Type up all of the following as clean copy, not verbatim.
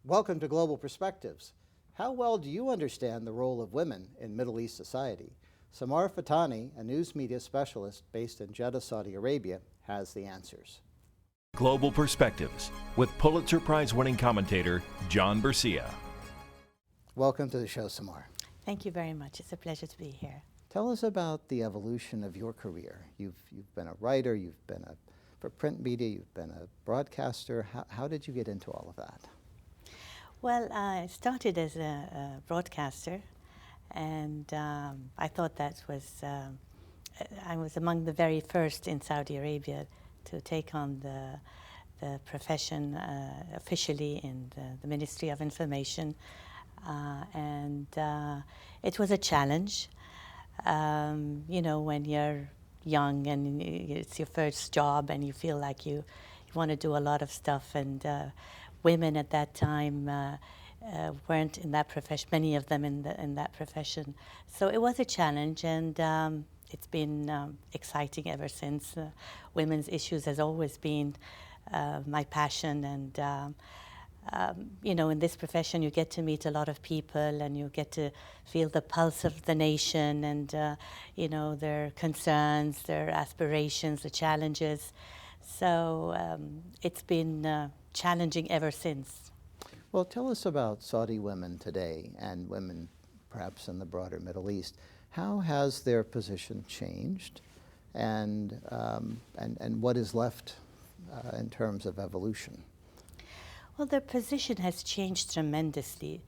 Welcome to Global Perspectives. How well do you understand the role of women in Middle East society? Samar Fatany, a news media specialist based in Jeddah, Saudi Arabia, has the answers. Global Perspectives with Pulitzer Prize-winning commentator John Bercia. Welcome to the show, Samar. Thank you very much. It's a pleasure to be here. Tell us about the evolution of your career. You've been a writer, you've been for print media, you've been a broadcaster. How did you get into all of that? Well, I started as a broadcaster, and I thought that was, I was among the very first in Saudi Arabia to take on the profession officially in the Ministry of Information. And it was a challenge. You know, when you're young and it's your first job and you feel like you want to do a lot of stuff, and women at that time weren't in that profession, many of them in that profession. So it was a challenge, and it's been exciting ever since. Women's issues has always been my passion, and you know, in this profession you get to meet a lot of people and you get to feel the pulse of the nation and you know, their concerns, their aspirations, the challenges. So it's been challenging ever since. Well, tell us about Saudi women today and women perhaps in the broader Middle East. How has their position changed, and what is left in terms of evolution? Well, their position has changed tremendously,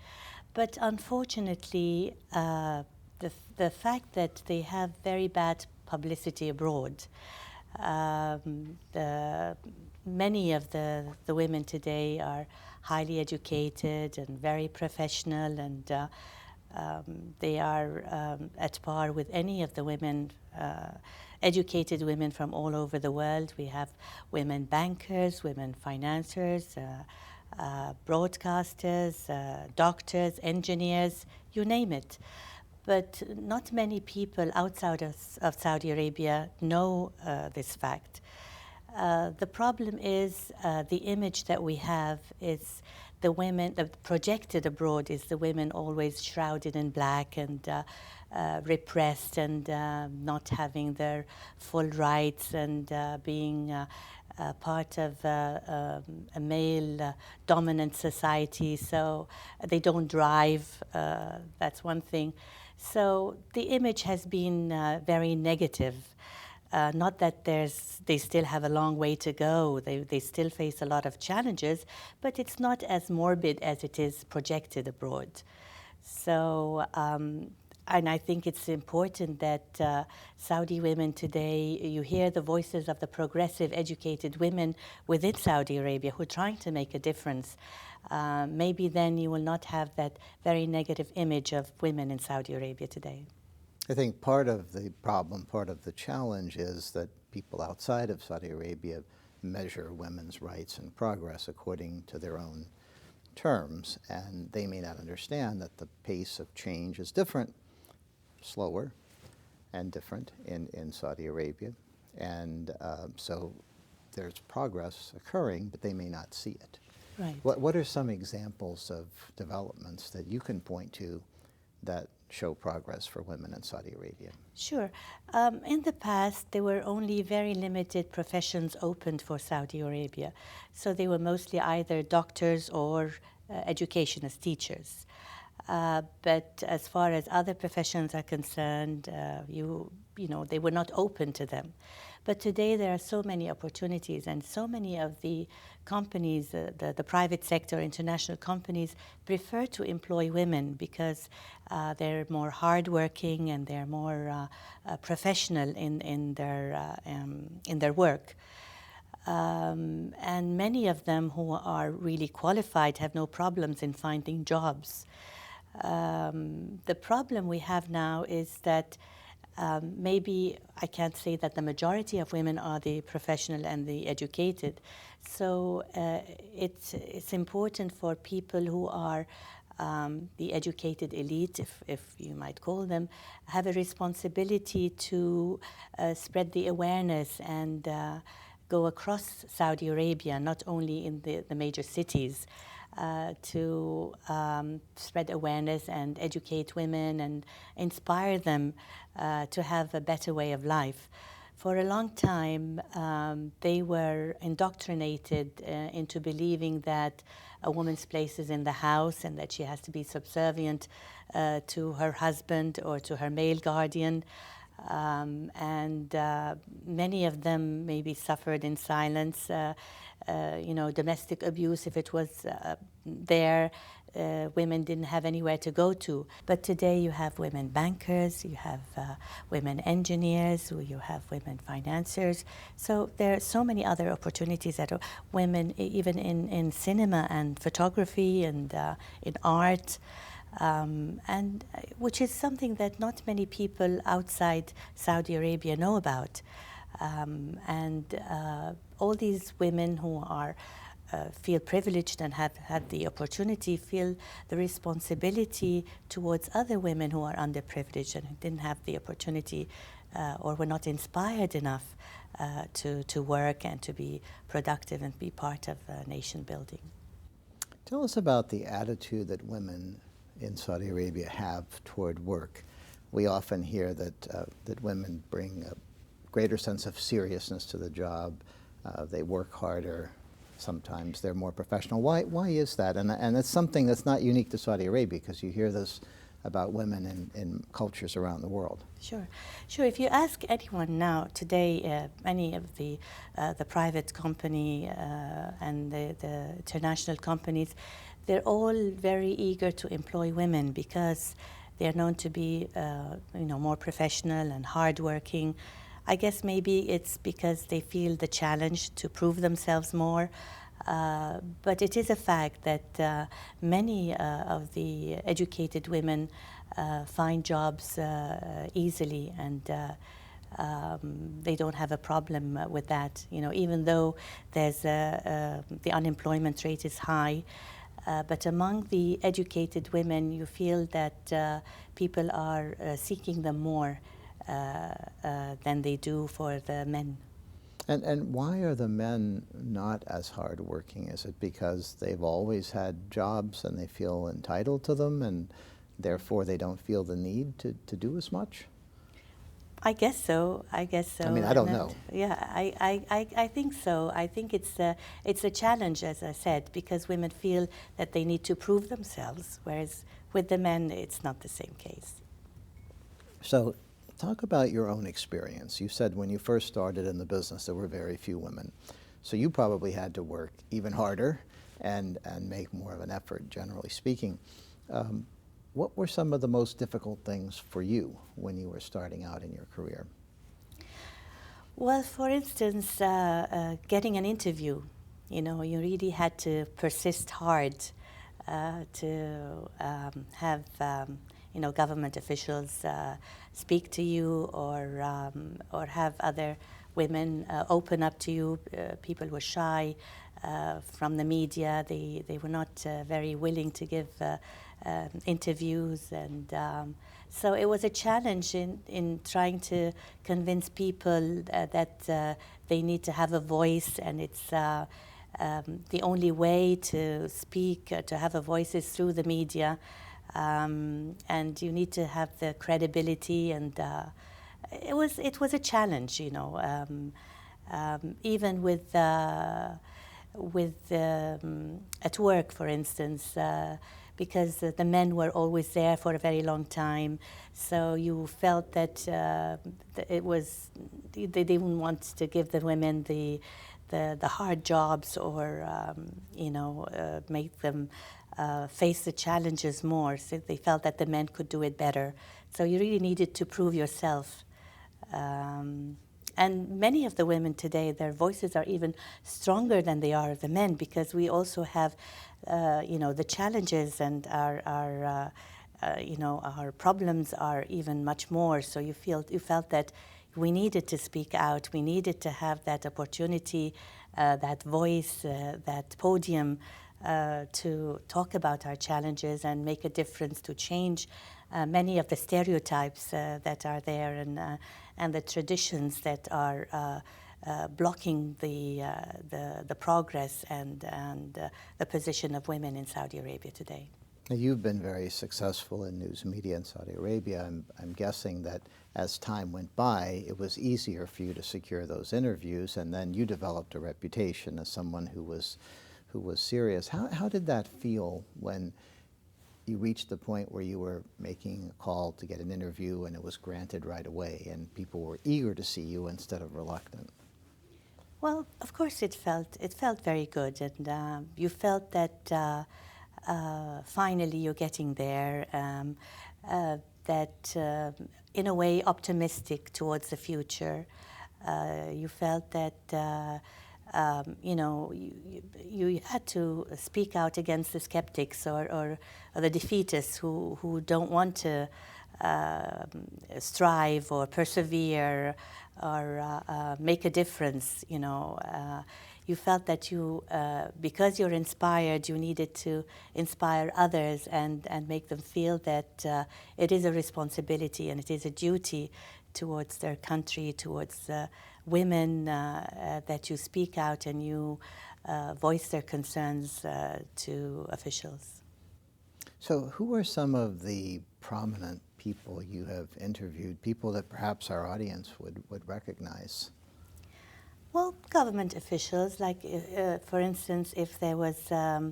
but unfortunately, the fact that they have very bad publicity abroad. Many of the women today are highly educated and very professional, and they are at par with any of the women, educated women from all over the world. We have women bankers, women financiers, broadcasters, doctors, engineers, you name it. But not many people outside of Saudi Arabia know this fact. The problem is the image that we have is the women, projected abroad is the women always shrouded in black and repressed and not having their full rights and being part of a male dominant society. So they don't drive, that's one thing. So the image has been very negative. Not that they still have a long way to go. They still face a lot of challenges, but it's not as morbid as it is projected abroad. So, and I think it's important that Saudi women today, you hear the voices of the progressive, educated women within Saudi Arabia who are trying to make a difference. Maybe then you will not have that very negative image of women in Saudi Arabia today. I think part of the problem, part of the challenge is that people outside of Saudi Arabia measure women's rights and progress according to their own terms, and they may not understand that the pace of change is different, slower and different in Saudi Arabia, and so there's progress occurring, but they may not see it. Right. What are some examples of developments that you can point to that show progress for women in Saudi Arabia? Sure. In the past, there were only very limited professions opened for Saudi Arabia. So they were mostly either doctors or educationists, teachers. But as far as other professions are concerned, you know, they were not open to them. But today there are so many opportunities, and so many of the companies, the private sector, international companies, prefer to employ women because they're more hardworking and they're more professional in their work. And many of them who are really qualified have no problems in finding jobs. The problem we have now is that maybe I can't say that the majority of women are the professional and the educated. So it's important for people who are the educated elite, if you might call them, have a responsibility to spread the awareness and go across Saudi Arabia, not only in the major cities. to spread awareness and educate women and inspire them to have a better way of life. For a long time, they were indoctrinated into believing that a woman's place is in the house and that she has to be subservient to her husband or to her male guardian. And many of them maybe suffered in silence. Domestic abuse, if it was there, women didn't have anywhere to go to. But today you have women bankers, you have women engineers, you have women financiers. So there are so many other opportunities that women, even in cinema and photography and in art, and which is something that not many people outside Saudi Arabia know about. All these women who are feel privileged and have had the opportunity feel the responsibility towards other women who are underprivileged and didn't have the opportunity or were not inspired enough to work and to be productive and be part of nation building. Tell us about the attitude that women in Saudi Arabia have toward work. We often hear that women bring a greater sense of seriousness to the job. They work harder. Sometimes they're more professional. Why is that? And it's something that's not unique to Saudi Arabia, because you hear this about women in cultures around the world. Sure. If you ask anyone now today, any of the private company and the international companies, they're all very eager to employ women because they're known to be, more professional and hardworking. I guess maybe it's because they feel the challenge to prove themselves more. But it is a fact that many of the educated women find jobs easily, and they don't have a problem with that. Even though there's the unemployment rate is high, but among the educated women, you feel that people are seeking them more than they do for the men. And why are the men not as hardworking? Is it because they've always had jobs and they feel entitled to them, and therefore they don't feel the need to do as much? I guess so. I mean, I don't know. Yeah, I think so. I think it's a challenge, as I said, because women feel that they need to prove themselves, whereas with the men, it's not the same case. So, talk about your own experience. You said when you first started in the business, there were very few women. So you probably had to work even harder and make more of an effort, generally speaking. What were some of the most difficult things for you when you were starting out in your career? Well, for instance, getting an interview, you really had to persist hard to have government officials speak to you, or have other women open up to you. People were shy from the media. They were not very willing to give interviews, and so it was a challenge in trying to convince people that they need to have a voice, and it's the only way to speak, to have a voice, is through the media. And you need to have the credibility, and it was a challenge, even with at work, for instance, because the men were always there for a very long time, so you felt that they didn't want to give the women the hard jobs, or make them face the challenges more. So they felt that the men could do it better. So you really needed to prove yourself. And many of the women today, their voices are even stronger than they are the men, because we also have, the challenges, and our problems are even much more. So you felt that we needed to speak out. We needed to have that opportunity, that voice, that podium, to talk about our challenges and make a difference, to change many of the stereotypes that are there, and the traditions that are blocking the progress and the position of women in Saudi Arabia today. Now, you've been very successful in news media in Saudi Arabia. I'm guessing that as time went by, it was easier for you to secure those interviews, and then you developed a reputation as someone who was serious. How did that feel when you reached the point where you were making a call to get an interview and it was granted right away and people were eager to see you instead of reluctant? Well, of course it felt very good, and you felt that finally you're getting there, that in a way optimistic towards the future. You felt that you had to speak out against the skeptics or the defeatists who don't want to strive or persevere or make a difference. You felt that because you're inspired, you needed to inspire others and make them feel that it is a responsibility and it is a duty towards their country, towards women, that you speak out and you voice their concerns to officials. So who are some of the prominent people you have interviewed, people that perhaps our audience would recognize? Well, government officials, like for instance, if there was a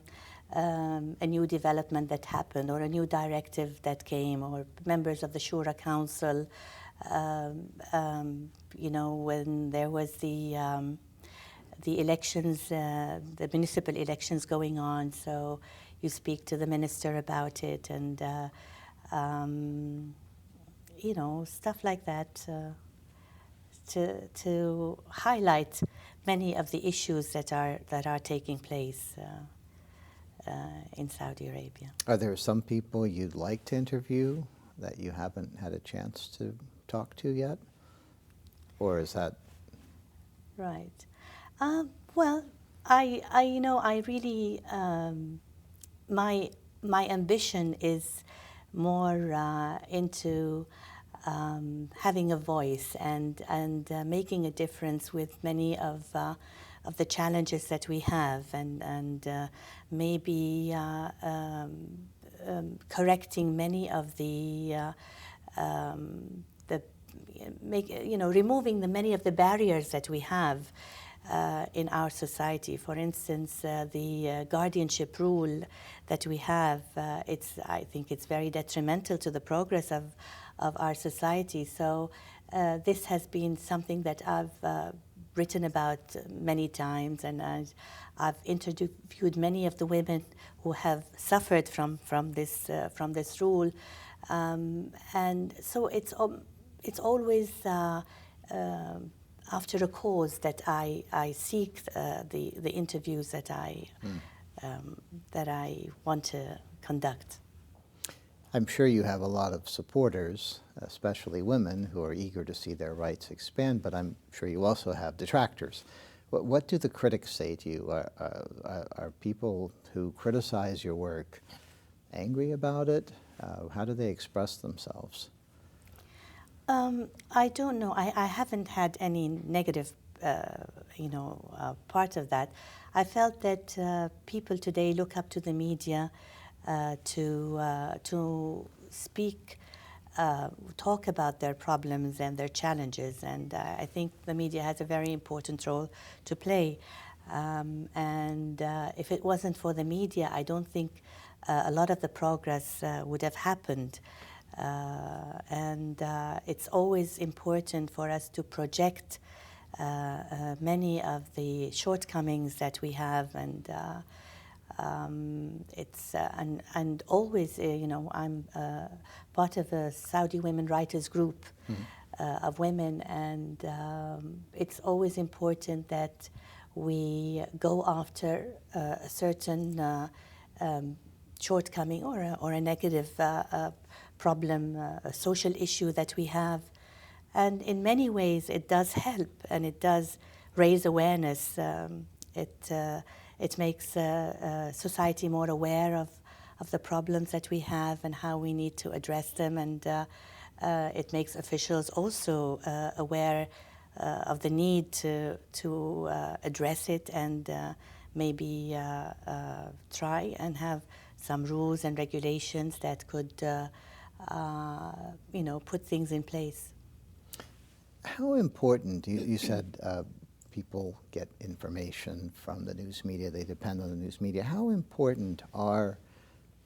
new development that happened or a new directive that came, or members of the Shura Council, when there was the elections, the municipal elections going on, so you speak to the minister about it, and stuff like that, to highlight many of the issues that are taking place in Saudi Arabia. Are there some people you'd like to interview that you haven't had a chance to talk to yet? Or is that... Right. Well, I really, my ambition is more into having a voice and making a difference with many of the challenges that we have, and maybe correcting many of removing many of the barriers that we have in our society. For instance, the guardianship rule that we have, I think it's very detrimental to the progress of our society. So this has been something that I've written about many times, and I've interviewed many of the women who have suffered from this rule, and so it's always after a cause that I seek the interviews that I want to conduct. I'm sure you have a lot of supporters, especially women, who are eager to see their rights expand, but I'm sure you also have detractors. What do the critics say to you? Are people who criticize your work angry about it? How do they express themselves? I don't know. I haven't had any negative, part of that. I felt that people today look up to the media to speak, talk about their problems and their challenges, and I think the media has a very important role to play. And if it wasn't for the media, I don't think a lot of the progress would have happened. And it's always important for us to project many of the shortcomings that we have, and and always, I'm part of a Saudi women writers group of women, and it's always important that we go after a certain shortcoming or a negative problem, a social issue that we have. And in many ways it does help, and it does raise awareness. It makes society more aware of the problems that we have and how we need to address them, and it makes officials also aware of the need to address it and maybe try and have some rules and regulations that could, put things in place. How important, you said people get information from the news media, they depend on the news media. How important are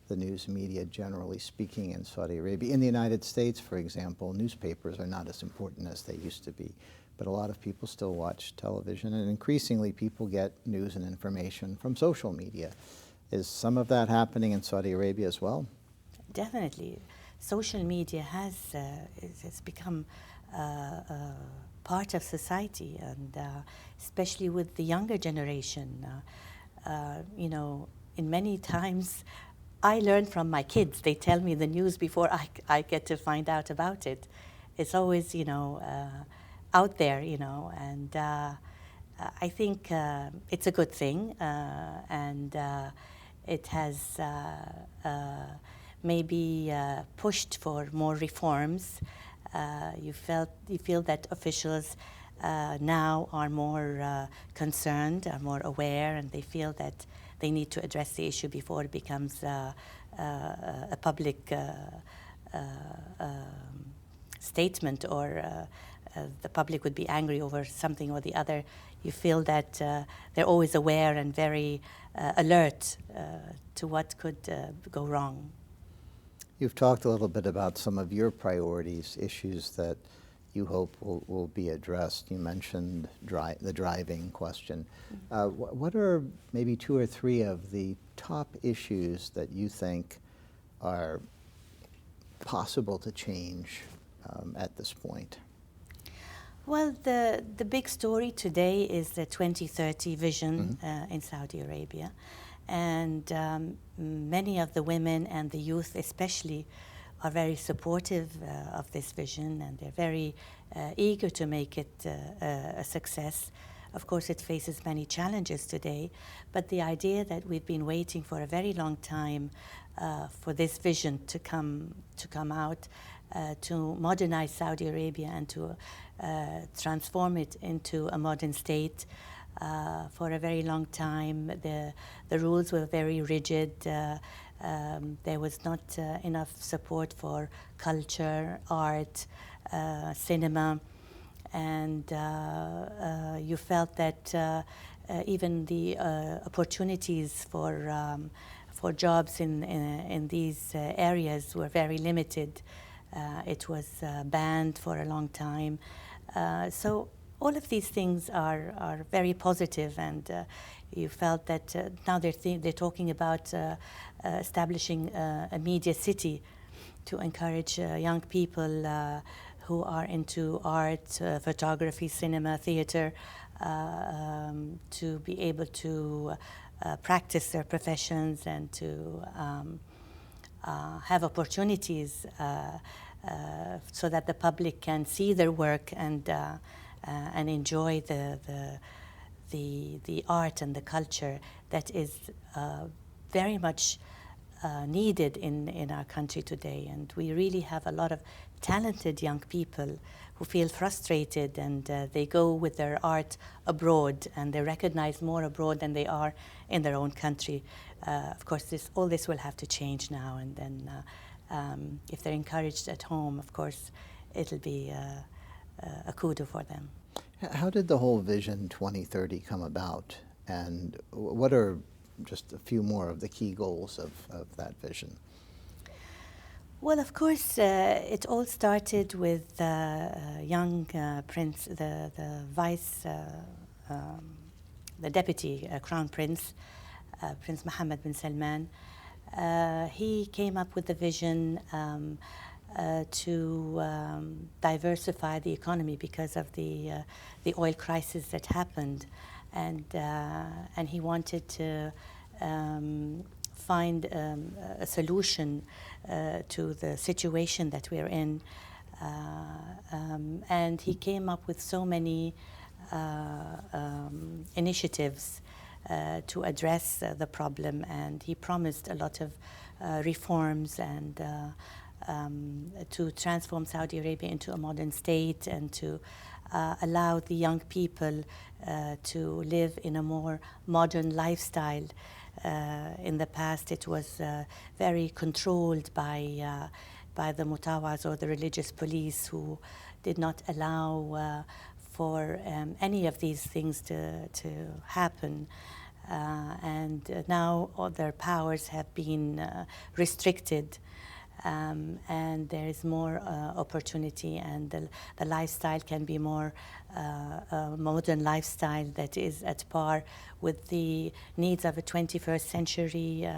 the news media, generally speaking, in Saudi Arabia? In the United States, for example, newspapers are not as important as they used to be, but a lot of people still watch television, and increasingly people get news and information from social media. Is some of that happening in Saudi Arabia as well? Definitely. Social media has become part of society, and especially with the younger generation. In many times, I learn from my kids. They tell me the news before I get to find out about it. It's always, out there, and I think it's a good thing, and it has maybe pushed for more reforms. You feel that officials now are more concerned, are more aware, and they feel that they need to address the issue before it becomes a public statement, or the public would be angry over something or the other. You feel that they're always aware and very alert to what could go wrong. You've talked a little bit about some of your priorities, issues that you hope will be addressed. You mentioned the driving question. What are maybe 2 or 3 of the top issues that you think are possible to change at this point? Well, the big story today is the 2030 vision in Saudi Arabia. And many of the women and the youth especially are very supportive of this vision, and they're very eager to make it a success. Of course, it faces many challenges today, but the idea that we've been waiting for a very long time for this vision to come out, to modernize Saudi Arabia and to transform it into a modern state. For a very long time, the rules were very rigid. There was not enough support for culture, art, cinema, and you felt that even the opportunities for jobs in these areas were very limited. It was banned for a long time. So all of these things are very positive, and you felt that now they're talking about establishing a media city to encourage young people who are into art, photography, cinema, theater, to be able to practice their professions and to have opportunities so that the public can see their work and enjoy the art and the culture that is very much needed in our country today. And we really have a lot of talented young people who feel frustrated, and they go with their art abroad, and they're recognized more abroad than they are in their own country. Of course, all this will have to change now, and then if they're encouraged at home, of course, it'll be a kudo for them. How did the whole Vision 2030 come about, and what are just a few more of the key goals of that vision? Well, of course, it all started with young prince, the vice, the deputy crown prince, Prince Mohammed bin Salman. He came up with the vision to diversify the economy because of the oil crisis that happened, and he wanted to find a solution to the situation that we're in, and he came up with so many initiatives to address the problem, and he promised a lot of reforms and to transform Saudi Arabia into a modern state and to allow the young people to live in a more modern lifestyle. In the past, it was very controlled by the mutawas or the religious police, who did not allow for any of these things to happen. And now all their powers have been restricted. And there is more opportunity, and the lifestyle can be more a modern lifestyle that is at par with the needs of a 21st century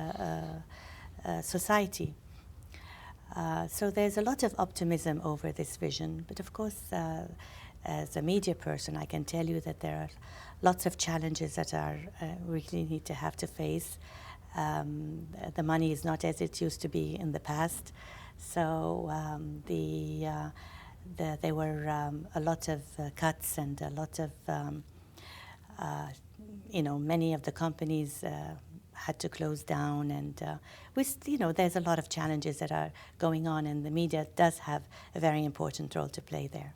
society. So there's a lot of optimism over this vision, but of course, as a media person, I can tell you that there are lots of challenges that we really need to have to face. The money is not as it used to be in the past, so there were a lot of cuts and a lot of, many of the companies had to close down, and there's a lot of challenges that are going on, and the media does have a very important role to play there.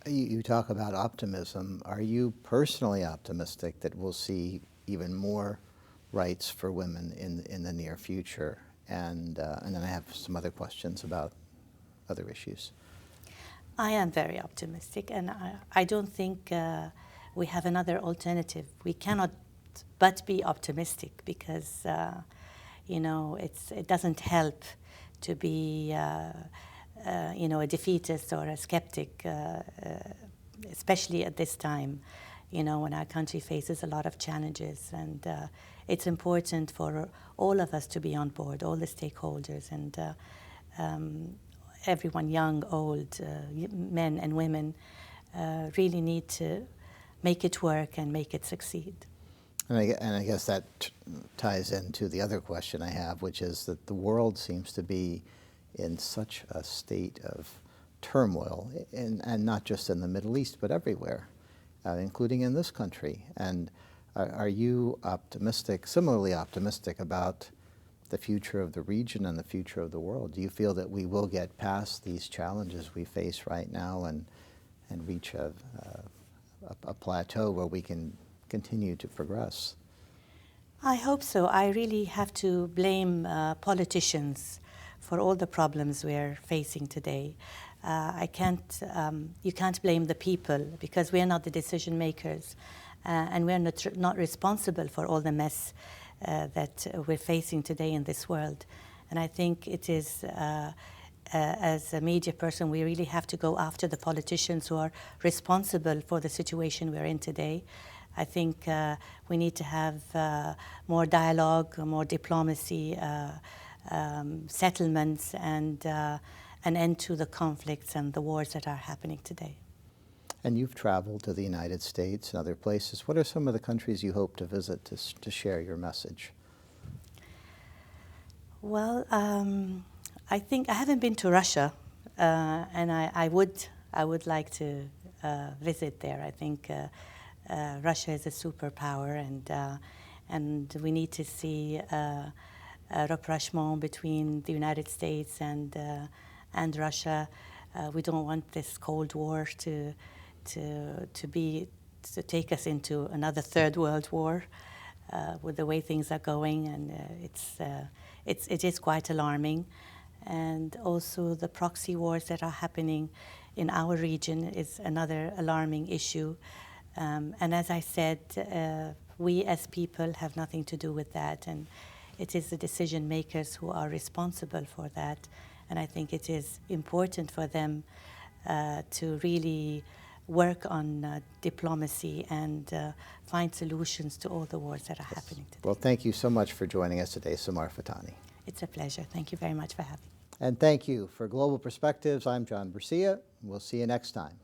You talk about optimism. Are you personally optimistic that we'll see even more rights for women in the near future? And then I have some other questions about other issues. I am very optimistic, and I don't think we have another alternative. We cannot but be optimistic, because it doesn't help to be a defeatist or a skeptic, especially at this time, when our country faces a lot of challenges. And it's important for all of us to be on board, all the stakeholders, and everyone, young, old, men and women, really need to make it work and make it succeed. And I guess that ties into the other question I have, which is that the world seems to be in such a state of turmoil, and not just in the Middle East, but everywhere, including in this country. And are you optimistic, similarly optimistic, about the future of the region and the future of the world? Do you feel that we will get past these challenges we face right now and reach a plateau where we can continue to progress? I hope so. I really have to blame politicians for all the problems we're facing today. You can't blame the people, because we are not the decision makers, and we're not responsible for all the mess that we're facing today in this world. And I think it is, as a media person, we really have to go after the politicians who are responsible for the situation we're in today. I think we need to have more dialogue, more diplomacy, settlements, and an end to the conflicts and the wars that are happening today. And you've traveled to the United States and other places. What are some of the countries you hope to visit to share your message? Well, I think I haven't been to Russia, and I would like to visit there. I think Russia is a superpower, and we need to see a rapprochement between the United States and Russia. We don't want this Cold War to take us into another Third World War with the way things are going, and it is quite alarming. And also the proxy wars that are happening in our region is another alarming issue. And as I said, we as people have nothing to do with that, and it is the decision makers who are responsible for that. And I think it is important for them to really work on diplomacy and find solutions to all the wars that are happening today. Well, thank you so much for joining us today, Samar Fatany. It's a pleasure. Thank you very much for having me. And thank you. For Global Perspectives, I'm John Bercia. We'll see you next time.